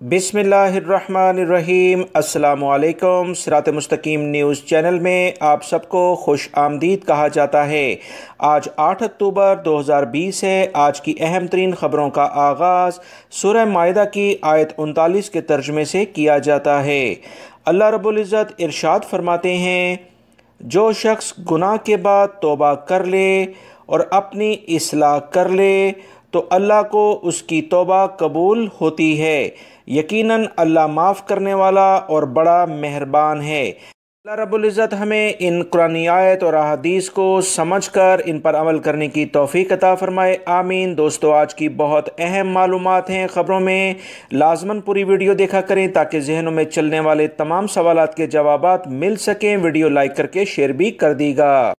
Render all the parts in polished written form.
बिस्मिल्लाहिर्रहमानिर्रहीम। अस्सलामुअलैकुम। सिरात मुस्तकीम न्यूज़ चैनल में आप सबको खुश आमदीद कहा जाता है। आज 8 अक्टूबर 2020 है। आज की अहम तरीन ख़बरों का आगाज़ सूरह माइदा की आयत 39 के तर्जुमे से किया जाता है। अल्लाह रब्बुल इज़्ज़त इरशाद फरमाते हैं, जो शख्स गुनाह के बाद तौबा कर ले और अपनी इस्लाह कर ले तो अल्लाह को उसकी तौबा कबूल होती है। यकीनन अल्लाह माफ़ करने वाला और बड़ा मेहरबान है। अल्लाह रब्बुल इज़्ज़त हमें इन कुरानी आयत और अहादीस को समझकर इन पर अमल करने की तौफ़ीक़ अता फ़रमाए। आमीन। दोस्तों, आज की बहुत अहम मालूमात हैं ख़बरों में। लाज़मन पूरी वीडियो देखा करें ताकि जहनों में चलने वाले तमाम सवालात के जवाबात मिल सकें। वीडियो लाइक करके शेयर भी कर दीगा।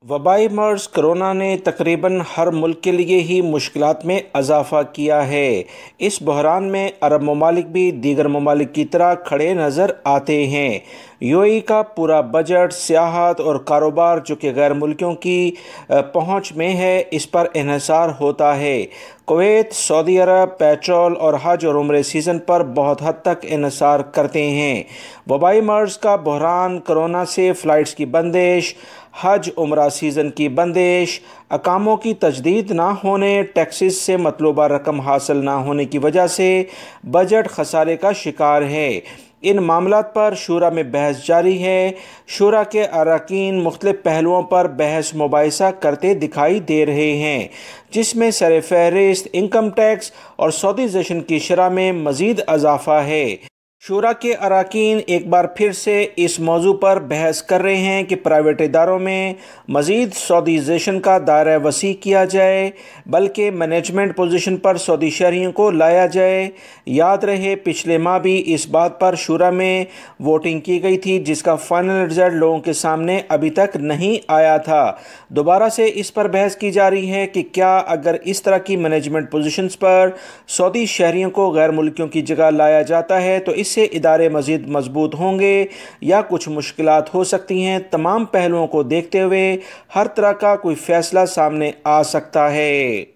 वबाई मर्ज़ कोरोना ने तकरीबन हर मुल्क के लिए ही मुश्किलात में इजाफ़ा किया है। इस बहरान में अरब ममालिक भी दीगर ममालिक की तरह खड़े नज़र आते हैं। यूएई का पूरा बजट सियाहत और कारोबार जो कि गैर मुल्कियों की पहुँच में है, इस पर इन्हिसार होता है। कुवैत, सऊदी अरब पेट्रोल और हज और उम्रे सीज़न पर बहुत हद तक इन्हिसार करते हैं। वबाई मर्ज़ का बहरान, कोरोना से फ़्लाइट्स की बंदिश, हज उम्रा सीज़न की बंदिश, अकामों की तजदीद ना होने, टैक्सेस से मतलूबा रकम हासिल ना होने की वजह से बजट खसारे का शिकार है। इन मामलात पर शूरा में बहस जारी है। शूरा के अरकान मुख्तलिफ पहलुओं पर बहस मुबाहिसा करते दिखाई दे रहे हैं, जिसमें सर फहरिस्त इनकम टैक्स और सऊदीज़ेशन की शरह में मज़ीद इजाफ़ा है। शूरा के अरकान एक बार फिर से इस मौजू पर बहस कर रहे हैं कि प्राइवेट इदारों में मज़ीद सऊदीज़ेशन का दायरा वसी किया जाए, बल्कि मैनेजमेंट पोजीशन पर सऊदी शहरियों को लाया जाए। याद रहे, पिछले माह भी इस बात पर शूरा में वोटिंग की गई थी, जिसका फाइनल रिजल्ट लोगों के सामने अभी तक नहीं आया था। दोबारा से इस पर बहस की जा रही है कि क्या अगर इस तरह की मैनेजमेंट पोजीशंस पर सऊदी शहरियों को गैर मुल्कियों की जगह लाया जाता है तो इससे इदारे मज़ीद मजबूत होंगे या कुछ मुश्किलात हो सकती हैं। तमाम पहलुओं को देखते हुए हर तरह का कोई फ़ैसला सामने आ सकता है।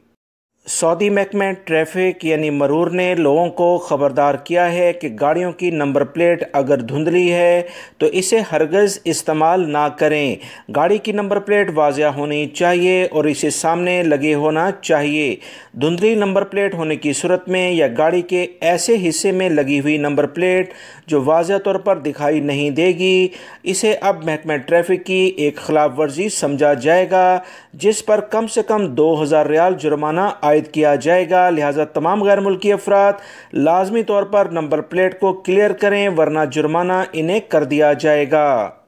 सऊदी महकमा ट्रैफिक यानी मरूर ने लोगों को ख़बरदार किया है कि गाड़ियों की नंबर प्लेट अगर धुंधली है तो इसे हरगिज़ इस्तेमाल ना करें। गाड़ी की नंबर प्लेट वाज़िया होनी चाहिए और इसे सामने लगे होना चाहिए। धुंधली नंबर प्लेट होने की सूरत में या गाड़ी के ऐसे हिस्से में लगी हुई नंबर प्लेट जो वाज़िया तौर पर दिखाई नहीं देगी, इसे अब महकमा ट्रैफिक की एक खिलाफ वर्जी समझा जाएगा, जिस पर कम से कम 2000 रियाल जुर्माना आयद किया जाएगा। लिहाजा तमाम गैर मुल्की अफराद लाजमी तौर पर नंबर प्लेट को क्लियर करें, वरना जुर्माना इन्हें कर दिया जाएगा।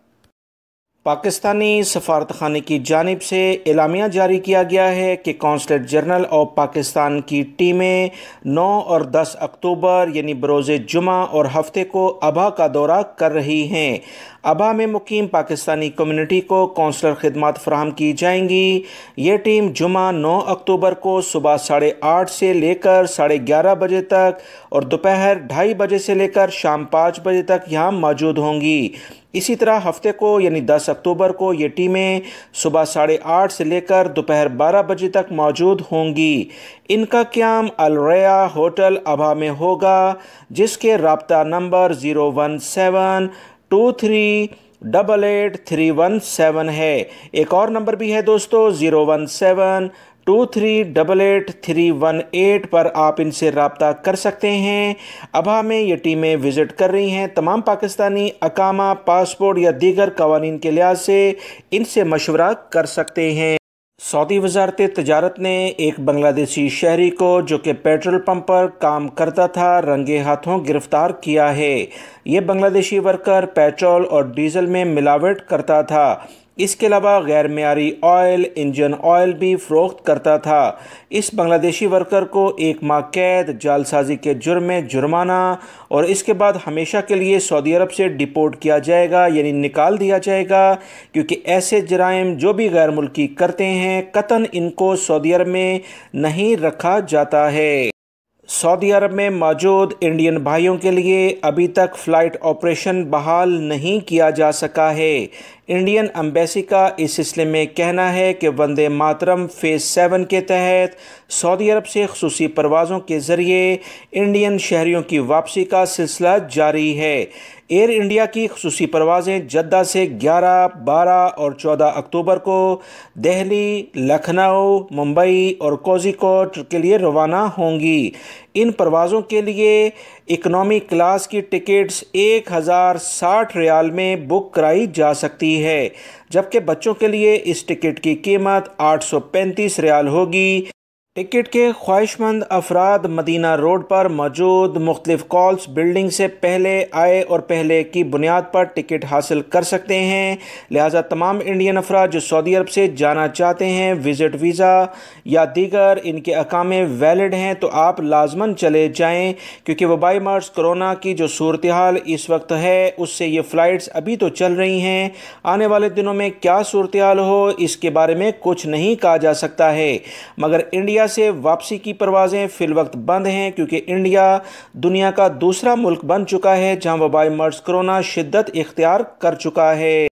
पाकिस्तानी सफारतखाने की जानिब से एलामिया जारी किया गया है कि कौंसलेट जनरल ऑफ पाकिस्तान की टीमें 9 और 10 अक्टूबर यानी बरोज़े जुमा और हफ्ते को अबा का दौरा कर रही हैं। अबा में मुकीम पाकिस्तानी कम्युनिटी को कौंसलर खिदमत फराहम की जाएंगी। ये टीम जुमा 9 अक्टूबर को सुबह 8:30 से लेकर 11:30 बजे तक और दोपहर 2:30 बजे से लेकर शाम 5 बजे तक यहाँ मौजूद होंगी। इसी तरह हफ्ते को यानी 10 अक्टूबर को ये टीमें सुबह 8:30 से लेकर दोपहर 12 बजे तक मौजूद होंगी। इनका क़याम अल रया होटल अबा में होगा, जिसके राब्ता नंबर 01723888317 है। एक और नंबर भी है दोस्तों, 01723888318 पर आप इनसे रब्ता कर सकते हैं। अबा में ये टीमें विज़िट कर रही हैं। तमाम पाकिस्तानी अकामा, पासपोर्ट या दीगर कवानीन के लिहाज से इनसे मशवरा कर सकते हैं। सऊदी वज़ारत तजारत ने एक बांग्लादेशी शहरी को जो कि पेट्रोल पंप पर काम करता था, रंगे हाथों गिरफ्तार किया है। ये बांग्लादेशी वर्कर पेट्रोल और डीजल में मिलावट करता था। इसके अलावा गैर मेयारी ऑयल, इंजन ऑयल भी फ़रोख्त करता था। इस बांग्लादेशी वर्कर को 1 माह कैद, जालसाजी के जुर्म में जुर्माना और इसके बाद हमेशा के लिए सऊदी अरब से डिपोर्ट किया जाएगा, यानी निकाल दिया जाएगा, क्योंकि ऐसे जराइम जो भी गैर मुल्की करते हैं कतन इनको सऊदी अरब में नहीं रखा जाता है। सऊदी अरब में मौजूद इंडियन भाइयों के लिए अभी तक फ़्लाइट ऑपरेशन बहाल नहीं किया जा सका है। इंडियन एम्बेसी का इस सिलसिले में कहना है कि वंदे मातरम फ़ेज़ 7 के तहत सऊदी अरब से ख़ुसूसी परवाज़ों के ज़रिए इंडियन शहरियों की वापसी का सिलसिला जारी है। एयर इंडिया की ख़ुसूसी परवाज़ें जद्दा से 11, 12 और 14 अक्टूबर को दिल्ली, लखनऊ, मुंबई और कोझिकोड के लिए रवाना होंगी। इन परवाज़ों के लिए इकनॉमी क्लास की टिकट्स 1060 रियाल में बुक कराई जा सकती है, जबकि बच्चों के लिए इस टिकट की कीमत 835 रियाल होगी। टिकट के ख्वाहिशमंद अफराद मदीना रोड पर मौजूद मुख्तलिफ कॉल्स बिल्डिंग से पहले आए और पहले की बुनियाद पर टिकट हासिल कर सकते हैं। लिहाजा तमाम इंडियन अफराद जो सऊदी अरब से जाना चाहते हैं, विज़िट वीज़ा या दीगर इनके अकामे वैलिड हैं, तो आप लाजमन चले जाएँ, क्योंकि वबाई मर्ज़ कोरोना की जो सूरत हाल इस वक्त है उससे ये फ़्लाइट्स अभी तो चल रही हैं। आने वाले दिनों में क्या सूरत हाल हो इसके बारे में कुछ नहीं कहा जा सकता है, मगर इंडिया से वापसी की परवाज़ें फिल वक्त बंद हैं, क्योंकि इंडिया दुनिया का दूसरा मुल्क बन चुका है जहां वबाई मर्ज़ कोरोना शिद्दत इख्तियार कर चुका है।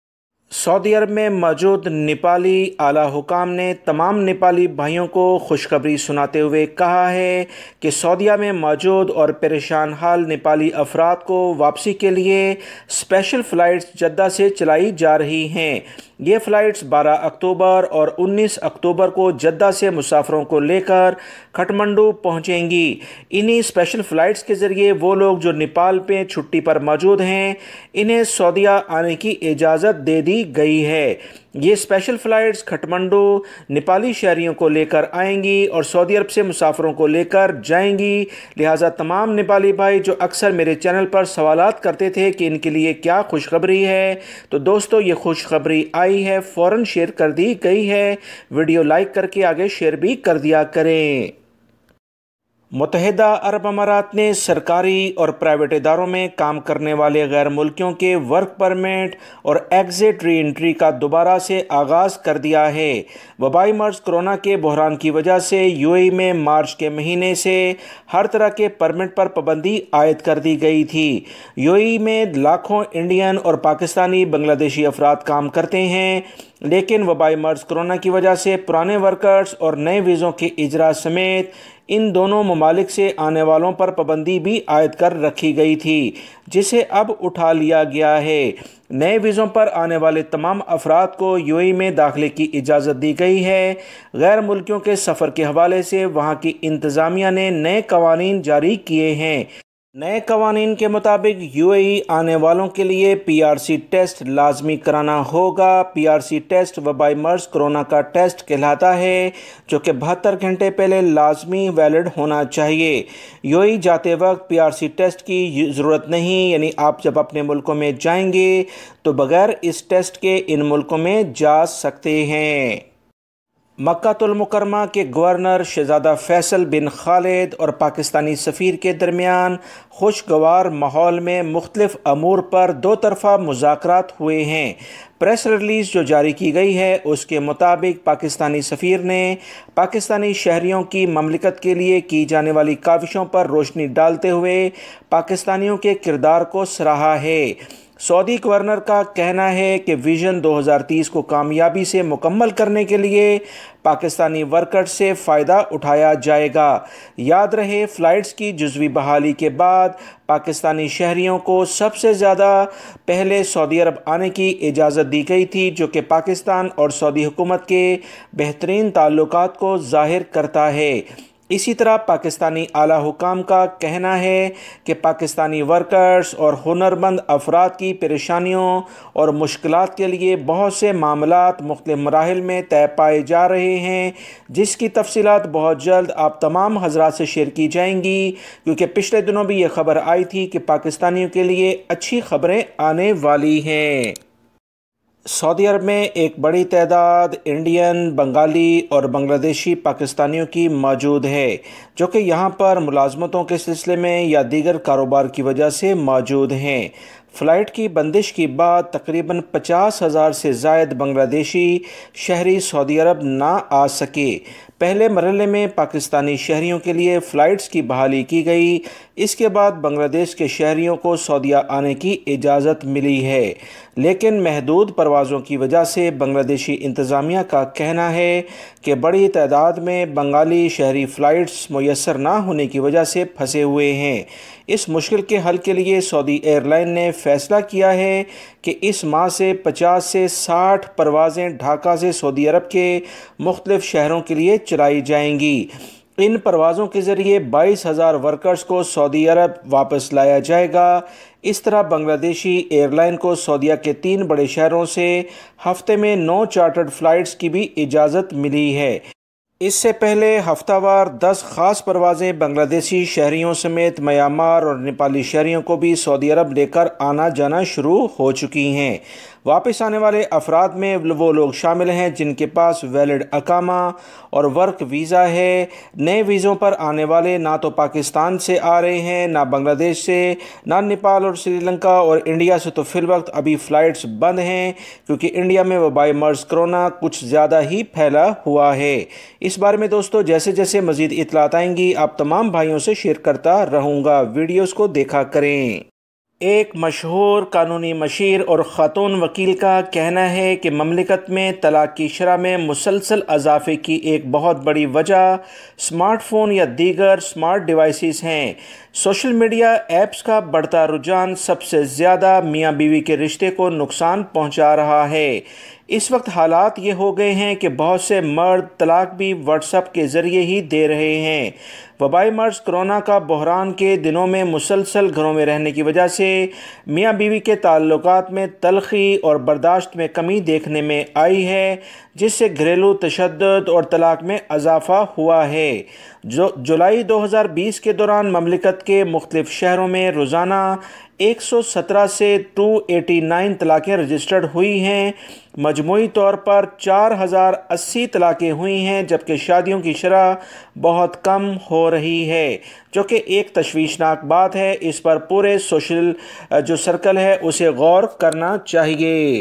सऊदी अरब में मौजूद नेपाली आला हुकाम ने तमाम नेपाली भाइयों को खुशखबरी सुनाते हुए कहा है कि सऊदीया में मौजूद और परेशान हाल नेपाली अफराद को वापसी के लिए स्पेशल फ़्लाइट्स जद्दा से चलाई जा रही हैं। ये फ़्लाइट्स 12 अक्टूबर और 19 अक्टूबर को जद्दा से मुसाफिरों को लेकर काठमांडू पहुंचेंगी। इन्हीं स्पेशल फ़्लाइट्स के ज़रिए वो लोग जो नेपाल पे छुट्टी पर मौजूद हैं, इन्हें सऊदीया आने की इजाज़त दे दी गई है। ये स्पेशल फ़्लाइट्स काठमांडू नेपाली शहरियों को लेकर आएंगी और सऊदी अरब से मुसाफिरों को लेकर जाएंगी। लिहाजा तमाम नेपाली भाई जो अक्सर मेरे चैनल पर सवालात करते थे कि इनके लिए क्या खुशखबरी है, तो दोस्तों ये खुशखबरी आई है, फ़ौरन शेयर कर दी गई है। वीडियो लाइक करके आगे शेयर भी कर दिया करें। मुत्तहिदा अरब अमारात ने सरकारी और प्राइवेट इदारों में काम करने वाले गैर मुल्कियों के वर्क परमिट और एग्ज़िट री एंट्री का दोबारा से आगाज़ कर दिया है। वबाई मर्ज़ कोरोना के बहरान की वजह से यूएई में मार्च के महीने से हर तरह के परमिट पर पाबंदी आयद कर दी गई थी। यूएई में लाखों इंडियन और पाकिस्तानी बांग्लादेशी अफराद काम करते हैं, लेकिन वबाई मर्ज़ कोरोना की वजह से पुराने वर्कर्स और नए वीज़ों के इजरा समेत इन दोनों ममालिक से आने वालों पर पाबंदी भी आयद कर रखी गई थी, जिसे अब उठा लिया गया है। नए वीज़ों पर आने वाले तमाम अफराद को यूएई में दाखिले की इजाज़त दी गई है। गैर मुल्कियों के सफ़र के हवाले से वहाँ की इंतज़ामिया ने नए कवानीन जारी किए हैं। नए कवानीन के मुताबिक यूएई आने वालों के लिए पीआरसी टेस्ट लाजमी कराना होगा। पीआरसी टेस्ट वबाई मर्ज़ कोरोना का टेस्ट कहलाता है, जो कि 72 घंटे पहले लाजमी वैलिड होना चाहिए। यूएई जाते वक्त पीआरसी टेस्ट की ज़रूरत नहीं, यानी आप जब अपने मुल्कों में जाएंगे तो बग़ैर इस टेस्ट के इन मुल्कों में जा सकते हैं। मक्कातुल मुकरमा के गवर्नर शहज़ादा फैसल बिन खालिद और पाकिस्तानी सफ़ीर के दरमियान खुशगवार माहौल में मुख्तलिफ अमूर पर दो तरफ़ा मुज़ाकरात हुए हैं। प्रेस रिलीज़ जो जारी की गई है उसके मुताबिक पाकिस्तानी सफ़ीर ने पाकिस्तानी शहरियों की ममलिकत के लिए की जाने वाली काविशों पर रोशनी डालते हुए पाकिस्तानियों के किरदार को सराहा है। सऊदी गवर्नर का कहना है कि विजन 2030 को कामयाबी से मुकम्मल करने के लिए पाकिस्तानी वर्कर्स से फ़ायदा उठाया जाएगा। याद रहे, फ़्लाइट्स की जुज़वी बहाली के बाद पाकिस्तानी शहरियों को सबसे ज़्यादा पहले सऊदी अरब आने की इजाज़त दी गई थी, जो कि पाकिस्तान और सऊदी हुकूमत के बेहतरीन ताल्लुकात को ज़ाहिर करता है। इसी तरह पाकिस्तानी आला हुकाम का कहना है कि पाकिस्तानी वर्कर्स और हुनरमंद अफराद की परेशानियों और मुश्किलात के लिए बहुत से मामलात मुख्तलिफ मराहिल में तय पाए जा रहे हैं, जिसकी तफसीलात बहुत जल्द आप तमाम हज़रात से शेयर की जाएंगी, क्योंकि पिछले दिनों भी ये खबर आई थी कि पाकिस्तानियों के लिए अच्छी खबरें आने वाली हैं। सऊदी अरब में एक बड़ी तादाद इंडियन, बंगाली और बांग्लादेशी पाकिस्तानियों की मौजूद है, जो कि यहाँ पर मुलाजमतों के सिलसिले में या दीगर कारोबार की वजह से मौजूद हैं। फ़्लाइट की बंदिश के बाद तकरीबन 50,000 से ज़ायद बांग्लादेशी शहरी सऊदी अरब ना आ सके। पहले मरहले में पाकिस्तानी शहरियों के लिए फ़्लाइट्स की बहाली की गई। इसके बाद बांग्लादेश के शहरियों को सऊदीया आने की इजाज़त मिली है, लेकिन महदूद परवाज़ों की वजह से बांग्लादेशी इंतज़ामिया का कहना है कि बड़ी तादाद में बंगाली शहरी फ़्लाइट्स मुयस्सर ना होने की वजह से फंसे हुए हैं। इस मुश्किल के हल के लिए सऊदी एयरलाइन ने फ़ैसला किया है कि इस माह से 50 से 60 परवाज़ें ढाका से सऊदी अरब के मुख्तलिफ़ शहरों के लिए चलाई जाएंगी। इन परवाज़ों के ज़रिए 22,000 वर्कर्स को सऊदी अरब वापस लाया जाएगा। इस तरह बांग्लादेशी एयरलाइन को सऊदीया के 3 बड़े शहरों से हफ्ते में 9 चार्टर्ड फ़्लाइट्स की भी इजाज़त मिली है। इससे पहले हफ्तावार 10 ख़ास परवाज़ें बांग्लादेशी शहरियों समेत म्यांमार और नेपाली शहरियों को भी सऊदी अरब लेकर आना जाना शुरू हो चुकी हैं। वापस आने वाले अफराद में वो लोग शामिल हैं जिनके पास वैलिड अकामा और वर्क वीज़ा है। नए वीज़ों पर आने वाले ना तो पाकिस्तान से आ रहे हैं, ना बांग्लादेश से, ना नेपाल और श्रीलंका और इंडिया से तो फिल वक्त अभी फ़्लाइट्स बंद हैं, क्योंकि इंडिया में वबाई मर्ज़ कोरोना कुछ ज़्यादा ही फैला हुआ है। इस बारे में दोस्तों जैसे जैसे मज़ीद इत्तलात आएंगी आप तमाम भाइयों से शेयर करता रहूँगा। वीडियोज़ को देखा करें। एक मशहूर कानूनी मशीर और ख़ातून वकील का कहना है कि ममलिकत में तलाक़ की शरह में मुसलसल इजाफ़े की एक बहुत बड़ी वजह स्मार्टफ़ोन या दीगर स्मार्ट डिवाइसेस हैं। सोशल मीडिया ऐप्स का बढ़ता रुझान सबसे ज़्यादा मियाँ बीवी के रिश्ते को नुकसान पहुँचा रहा है। इस वक्त हालात ये हो गए हैं कि बहुत से मर्द तलाक भी व्हाट्सएप के ज़रिए ही दे रहे हैं। वबाई मर्ज़ कोरोना का बहरान के दिनों में मुसलसल घरों में रहने की वजह से मियाँ बीवी के ताल्लुकात में तलख़ी और बर्दाश्त में कमी देखने में आई है, जिससे घरेलू तशद्दुद और तलाक में इजाफ़ा हुआ है। जुलाई 2020 के दौरान ममलिकत के मुख्तलिफ़ शहरों में रोज़ाना 117 से 289 तलाक़ें रजिस्टर्ड हुई हैं। मजमूई तौर पर 4080 तलाक़ें हुई हैं, जबकि शादियों की शरह बहुत कम हो रही है, जो कि एक तशवीशनाक बात है। इस पर पूरे सोशल जो सर्कल है उसे गौर करना चाहिए।